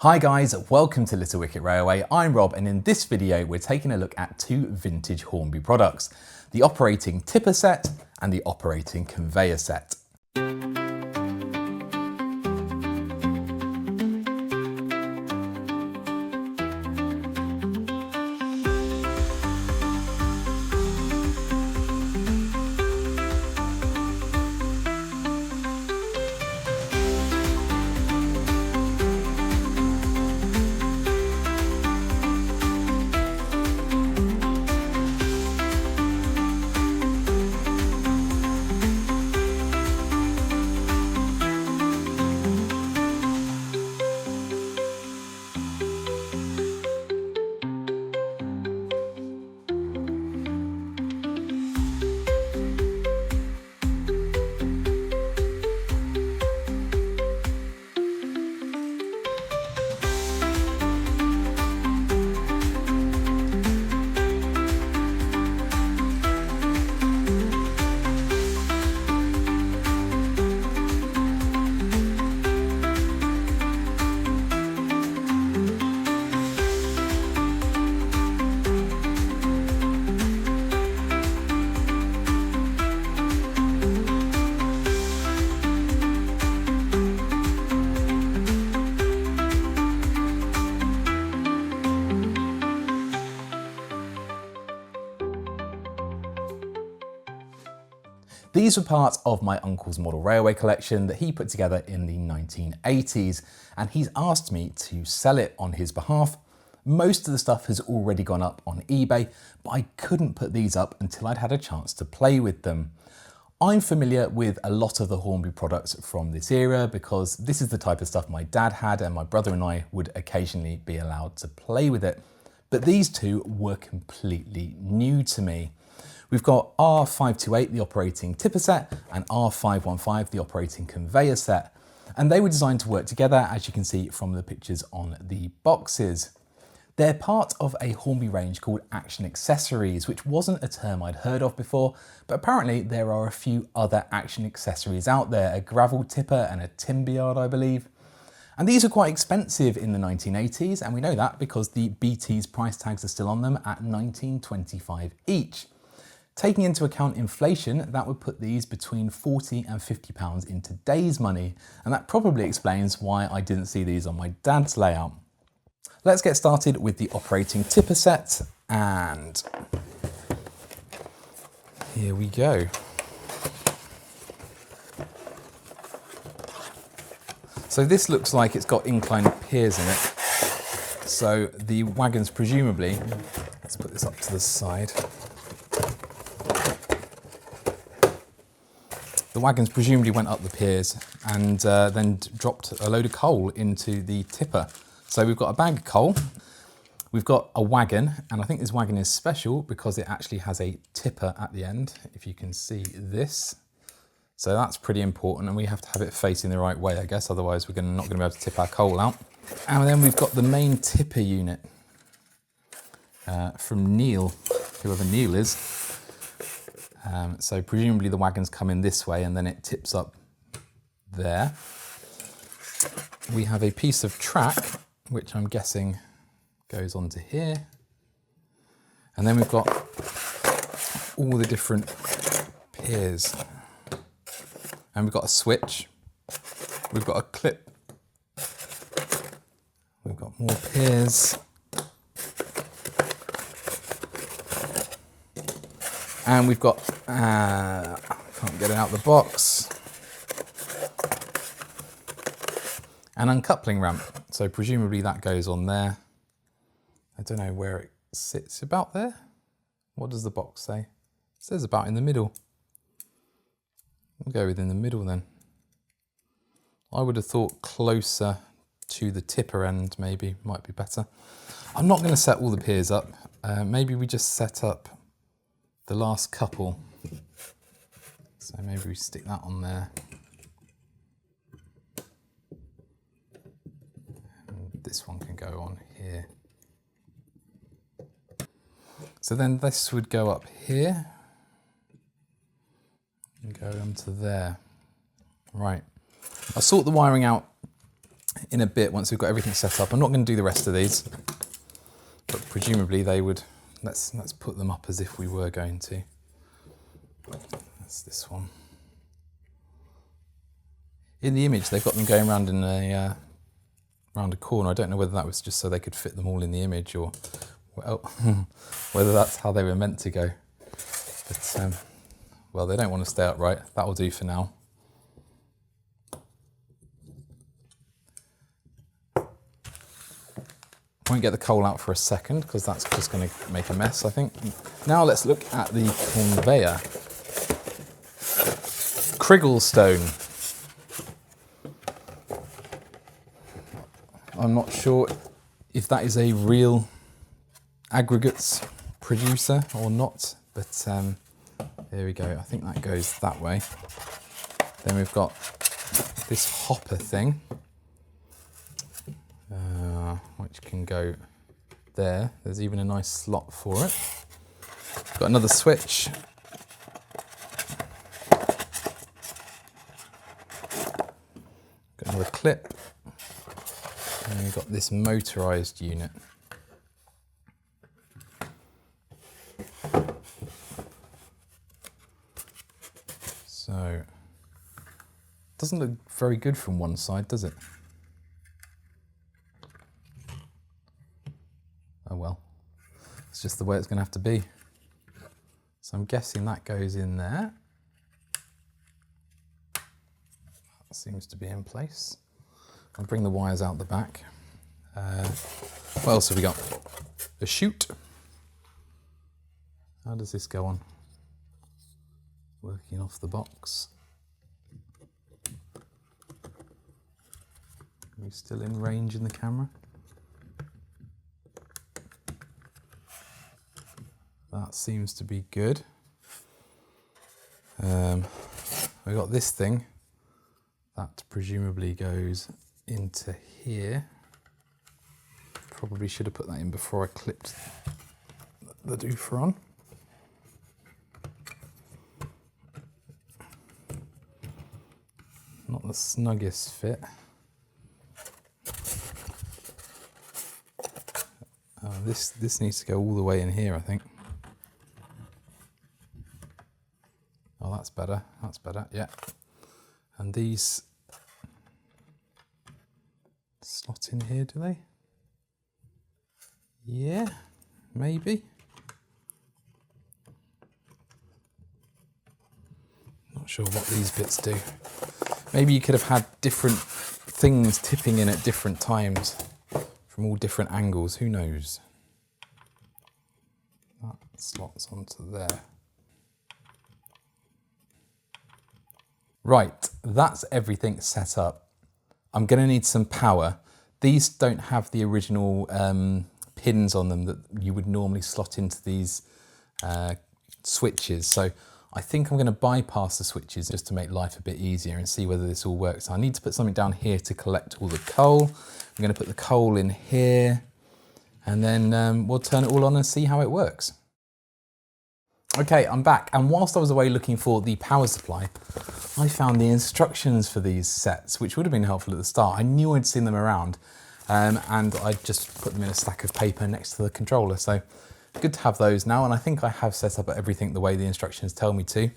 Hi guys, welcome to Little Wicket Railway. I'm Rob, and in this video we're taking a look at two vintage Hornby products, the operating tipper set and the operating conveyor set. These were part of my uncle's model railway collection that he put together in the 1980s, and he's asked me to sell it on his behalf. Most of the stuff has already gone up on eBay, but I couldn't put these up until I'd had a chance to play with them. I'm familiar with a lot of the Hornby products from this era because this is the type of stuff my dad had and my brother and I would occasionally be allowed to play with it. But these two were completely new to me. We've got R528, the operating tipper set, and R515, the operating conveyor set. And they were designed to work together, as you can see from the pictures on the boxes. They're part of a Hornby range called Action Accessories, which wasn't a term I'd heard of before, but apparently there are a few other action accessories out there, a gravel tipper and a timber yard, I believe. And these are quite expensive in the 1980s, and we know that because the BT's price tags are still on them at $19.25 each. Taking into account inflation, that would put these between £40 and £50 in today's money, and that probably explains why I didn't see these on my dad's layout. Let's get started with the operating tipper set, and here we go. So this looks like it's got incline piers in it. So the wagons presumably, let's put this up to the side. The wagons presumably went up the piers and then dropped a load of coal into the tipper. So we've got a bag of coal, we've got a wagon, and I think this wagon is special because it actually has a tipper at the end, if you can see this. So that's pretty important, and we have to have it facing the right way, I guess, otherwise we're not going to be able to tip our coal out. And then we've got the main tipper unit from Neil, whoever Neil is. So presumably the wagons come in this way and then it tips up there. We have a piece of track, which I'm guessing goes onto here. And then we've got all the different piers. And we've got a switch. We've got a clip. We've got more piers. And we've got, I can't get it out of the box, an uncoupling ramp. So presumably that goes on there. I don't know where it sits, about there. What does the box say? It says about in the middle. We'll go within the middle then. I would have thought closer to the tipper end maybe might be better. I'm not going to set all the piers up. Maybe we just set up the last couple. So maybe we stick that on there. And this one can go on here. So then this would go up here and go onto there. Right. I'll sort the wiring out in a bit once we've got everything set up. I'm not going to do the rest of these, but presumably they would. Let's put them up as if we were going to. That's this one. In the image, they've got them going around in a round a corner. I don't know whether that was just so they could fit them all in the image, or well, whether that's how they were meant to go. But well, they don't want to stay upright. That'll do for now. Won't get the coal out for a second because that's just going to make a mess, I think. Now let's look at the conveyor. Crigglestone. I'm not sure if that is a real aggregates producer or not, but there we go. I think that goes that way. Then we've got this hopper thing, which can go there. There's even a nice slot for it. Got another switch. Got another clip. And then we've got this motorized unit. So, doesn't look very good from one side, does it? Oh well, it's just the way it's going to have to be. So I'm guessing that goes in there. That seems to be in place. I'll bring the wires out the back. What else have we got? A chute. How does this go on? Working off the box. Are we still in range in the camera? That seems to be good. We've got this thing. That presumably goes into here. Probably should have put that in before I clipped the doofer on. Not the snuggest fit. This needs to go all the way in here, I think. Oh, that's better. That's better, yeah. And these slot in here, do they? Yeah, maybe. Not sure what these bits do. Maybe you could have had different things tipping in at different times from all different angles, who knows? That slots onto there. Right, that's everything set up. I'm going to need some power. These don't have the original pins on them that you would normally slot into these switches. So I think I'm going to bypass the switches just to make life a bit easier and see whether this all works. I need to put something down here to collect all the coal. I'm going to put the coal in here and then we'll turn it all on and see how it works. Okay, I'm back, and whilst I was away looking for the power supply, I found the instructions for these sets, which would have been helpful at the start. I knew I'd seen them around, and I just put them in a stack of paper next to the controller. So good to have those now, and I think I have set up everything the way the instructions tell me to.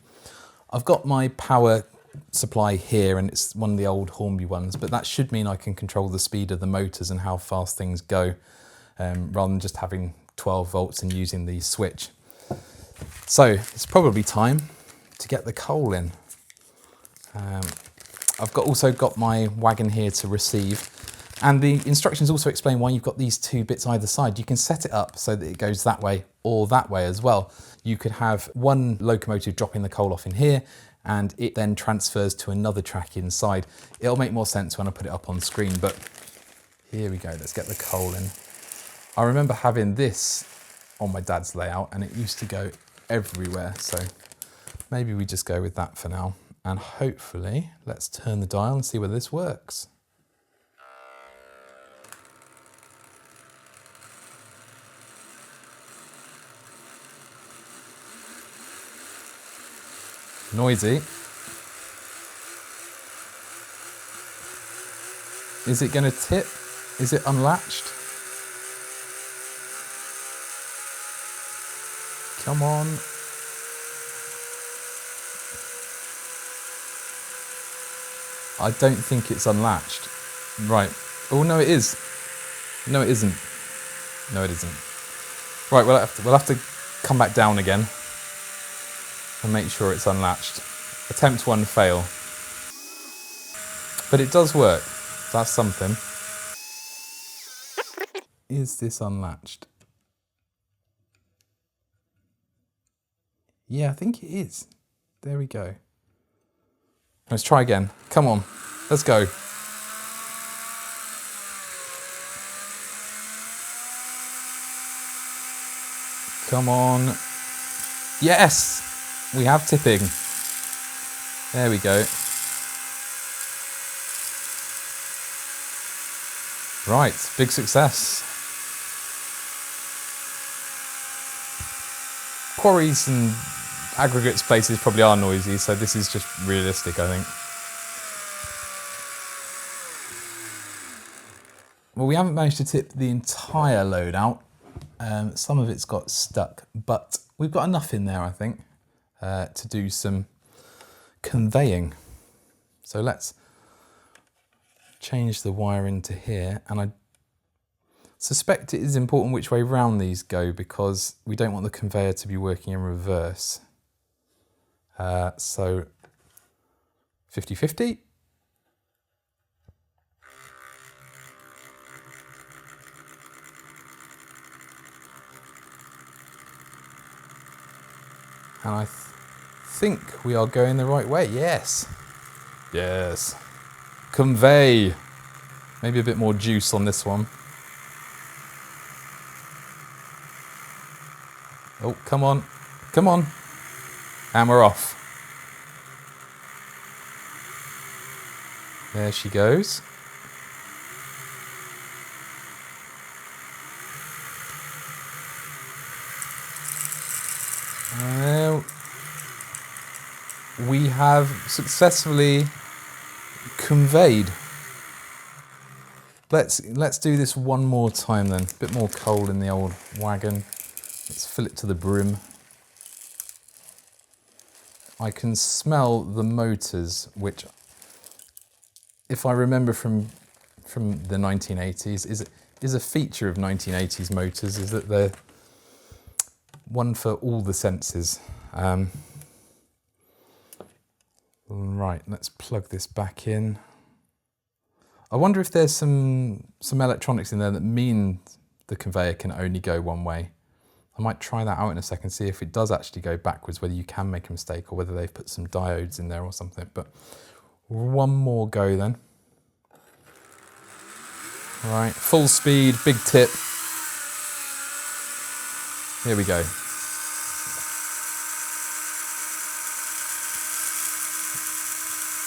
I've got my power supply here, and it's one of the old Hornby ones, but that should mean I can control the speed of the motors and how fast things go, rather than just having 12 volts and using the switch. So it's probably time to get the coal in. I've also got my wagon here to receive, and the instructions also explain why you've got these two bits either side. You can set it up so that it goes that way or that way as well. You could have one locomotive dropping the coal off in here, and it then transfers to another track inside. It'll make more sense when I put it up on screen, but here we go. Let's get the coal in. I remember having this on my dad's layout, and it used to go everywhere, so maybe we just go with that for now, and hopefully let's turn the dial and see whether this works. Noisy. Is it going to tip? Is it unlatched? Come on. I don't think it's unlatched. Right. Oh, no, it is. No, it isn't. No, it isn't. Right, we'll have to come back down again and make sure it's unlatched. Attempt 1, fail. But it does work. That's something. Is this unlatched? Yeah, I think it is. There we go. Let's try again. Come on. Let's go. Come on. Yes! We have tipping. There we go. Right, big success. Quarries and aggregates places probably are noisy, so this is just realistic, I think. Well, we haven't managed to tip the entire load out. Some of it's got stuck, but we've got enough in there, I think, to do some conveying. So let's change the wire into here, and I suspect it is important which way round these go because we don't want the conveyor to be working in reverse. So 50-50. And I think we are going the right way. Yes. Yes. Convey. Maybe a bit more juice on this one. Oh, come on. Come on. And we're off. There she goes. We have successfully conveyed. Let's do this one more time then. A bit more coal in the old wagon. Let's fill it to the brim. I can smell the motors, which, if I remember from the 1980s, is a feature of 1980s motors, is that they're one for all the senses. Right, let's plug this back in. I wonder if there's some electronics in there that mean the conveyor can only go one way. I might try that out in a second, see if it does actually go backwards, whether you can make a mistake or whether they've put some diodes in there or something. But one more go then. Right, full speed, big tip. Here we go.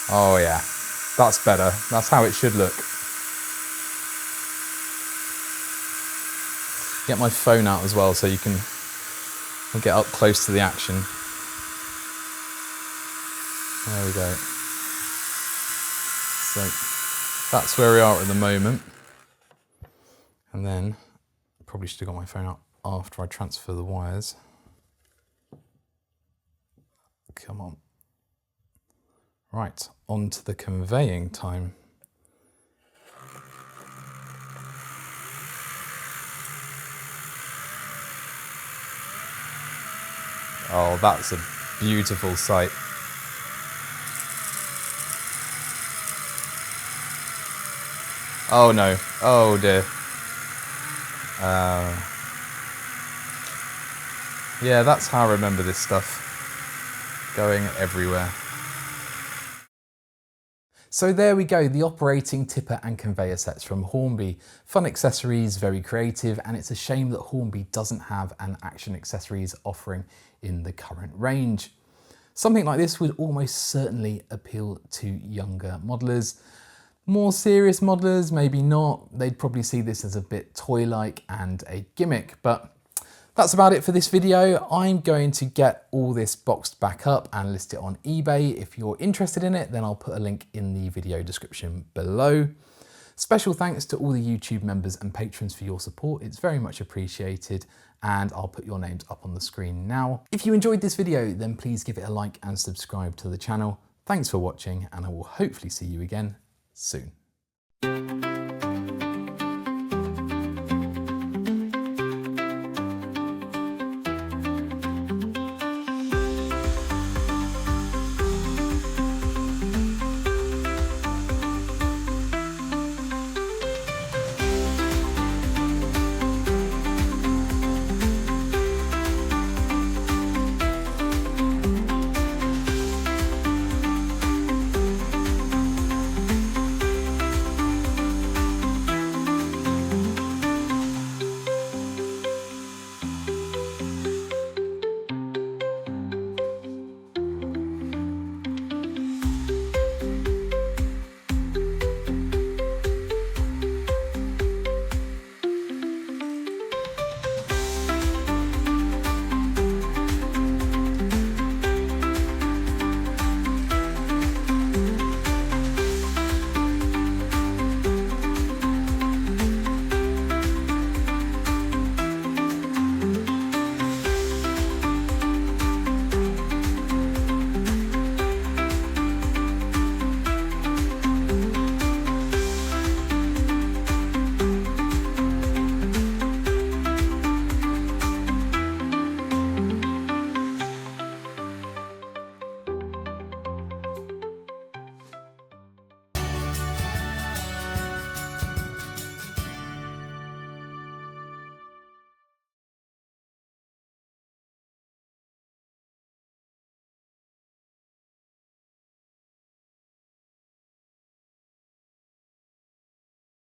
Oh yeah, that's better. That's how it should look. Get my phone out as well so you can get up close to the action. There we go. So that's where we are at the moment. And then, probably should have got my phone out after I transfer the wires. Come on. Right, on to the conveying time. Oh, that's a beautiful sight. Oh no, oh dear. Yeah, that's how I remember this stuff. Going everywhere. So there we go, the operating tipper and conveyor sets from Hornby. Fun accessories, very creative, and it's a shame that Hornby doesn't have an Action Accessories offering in the current range. Something like this would almost certainly appeal to younger modelers. More serious modelers, maybe not. They'd probably see this as a bit toy-like and a gimmick, but that's about it for this video. I'm going to get all this boxed back up and list it on eBay. If you're interested in it, then I'll put a link in the video description below. Special thanks to all the YouTube members and patrons for your support. It's very much appreciated, and I'll put your names up on the screen now. If you enjoyed this video, then please give it a like and subscribe to the channel. Thanks for watching, and I will hopefully see you again soon.